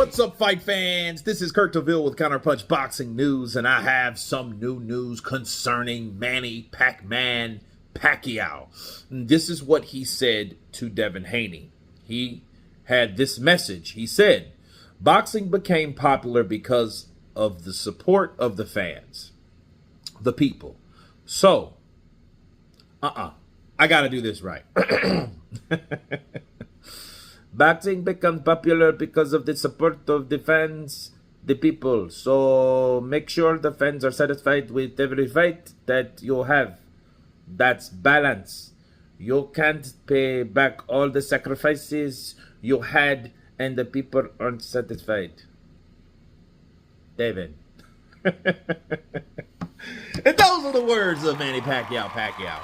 What's up, fight fans? This is Kirk DeVille with Counterpunch Boxing News, and I have some new news concerning Manny Pacquiao. And this is what he said to Devin Haney. He had this message. He said, boxing became popular because of the support of the fans, the people. So, I got to do this right. Boxing becomes popular because of the support of the fans, the people. So make sure the fans are satisfied with every fight that you have. That's balance. You can't pay back all the sacrifices you had and the people aren't satisfied. Devin. And those are the words of Manny Pacquiao.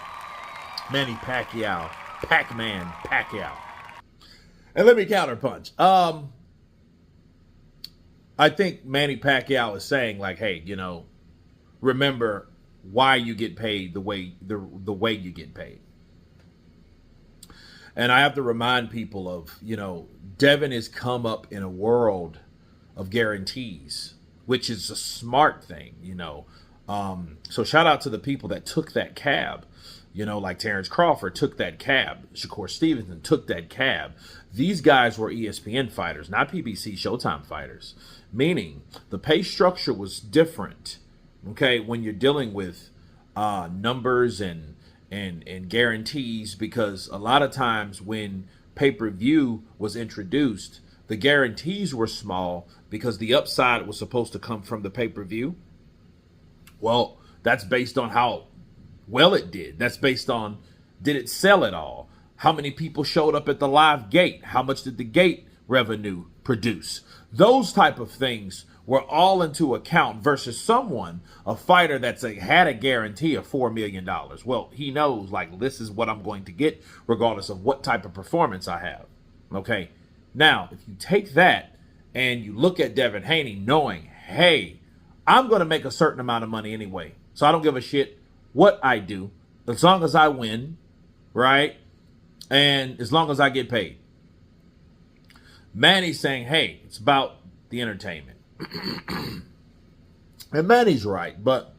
Manny Pacquiao. Pac-Man Pacquiao. And let me counterpunch. I think Manny Pacquiao is saying, like, hey, you know, remember why you get paid the way you get paid. And I have to remind people of, you know, Devin has come up in a world of guarantees, which is a smart thing, you know. So shout out to the people that took that cab. You know, like Terrence Crawford took that cab. Shakur Stevenson took that cab. These guys were ESPN fighters, not PBC Showtime fighters. Meaning, the pay structure was different, okay, when you're dealing with numbers and guarantees, because a lot of times when pay-per-view was introduced, the guarantees were small because the upside was supposed to come from the pay-per-view. Well, that's based on how well it did. That's based on, did it sell at all? How many people showed up at the live gate? How much did the gate revenue produce? Those type of things were all into account versus someone, a fighter that's had a guarantee of $4 million. Well, he knows, like, this is what I'm going to get regardless of what type of performance I have. Okay. Now, if you take that and you look at Devin Haney knowing, hey, I'm going to make a certain amount of money anyway, so I don't give a shit what I do, as long as I win, right? And as long as I get paid. Manny's saying, hey, it's about the entertainment. And Manny's right, but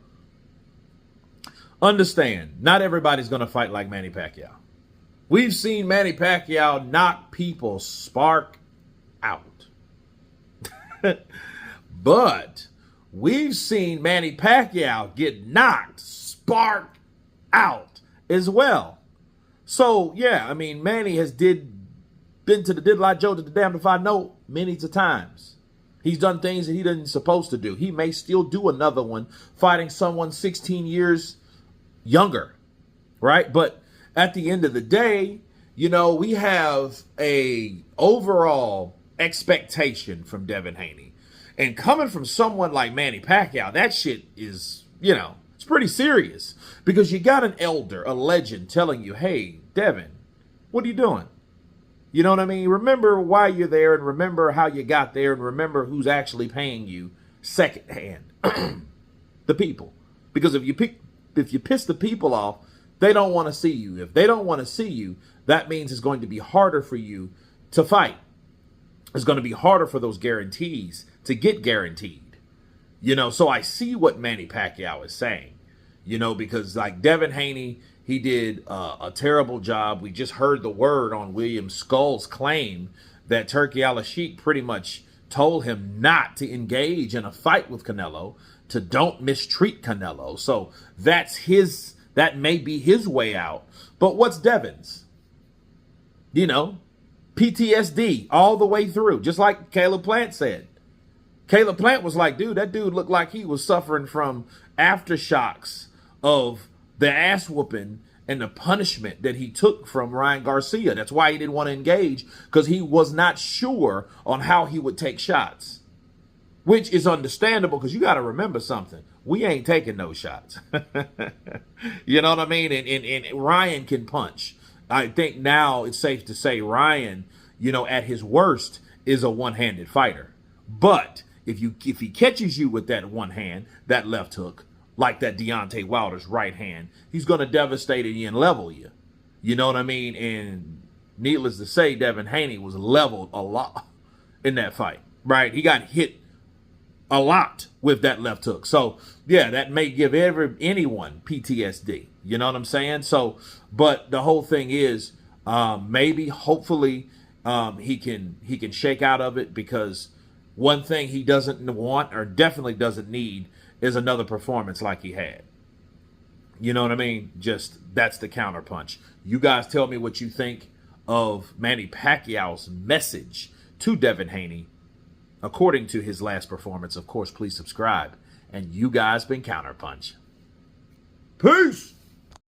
understand, not everybody's going to fight like Manny Pacquiao. We've seen Manny Pacquiao knock people spark out. But we've seen Manny Pacquiao get knocked spark out as well. So, yeah, I mean, Manny has been to the Diddle Joe to the damned if I know many times. He's done things that he didn't supposed to do. He may still do another one fighting someone 16 years younger, right? But at the end of the day, you know, we have a overall expectation from Devin Haney. And coming from someone like Manny Pacquiao, that shit is, you know, it's pretty serious, because you got an elder, a legend, telling you, hey, Devin, what are you doing? You know what I mean? Remember why you're there, and remember how you got there, and remember who's actually paying you secondhand. The people. Because if you piss the people off, they don't want to see you. If they don't want to see you, that means it's going to be harder for you to fight. It's going to be harder for those guarantees to get guaranteed. You know, so I see what Manny Pacquiao is saying. You know, because like Devin Haney, he did a terrible job. We just heard the word on William Skull's claim that Turki Al-Sheikh pretty much told him not to engage in a fight with Canelo, to don't mistreat Canelo. So that may be his way out. But what's Devin's? You know, PTSD all the way through, just like Caleb Plant said. Caleb Plant was like, dude, that dude looked like he was suffering from aftershocks of the ass whooping and the punishment that he took from Ryan Garcia. That's why he didn't want to engage, because he was not sure on how he would take shots, which is understandable, because you got to remember something. We ain't taking no shots. You know what I mean? And Ryan can punch. I think now it's safe to say Ryan, you know, at his worst is a one-handed fighter. But if he catches you with that one hand, that left hook, like that Deontay Wilder's right hand, he's going to devastate you and level you. You know what I mean? And needless to say, Devin Haney was leveled a lot in that fight. right? He got hit a lot with that left hook. So yeah, that may give anyone PTSD. You know what I'm saying? So, but the whole thing is, maybe, hopefully, he can shake out of it, because one thing he doesn't want, or definitely doesn't need, is another performance like he had. You know what I mean? Just, that's the counterpunch. You guys tell me what you think of Manny Pacquiao's message to Devin Haney according to his last performance. Of course, please subscribe. And you guys been Counterpunch. Peace!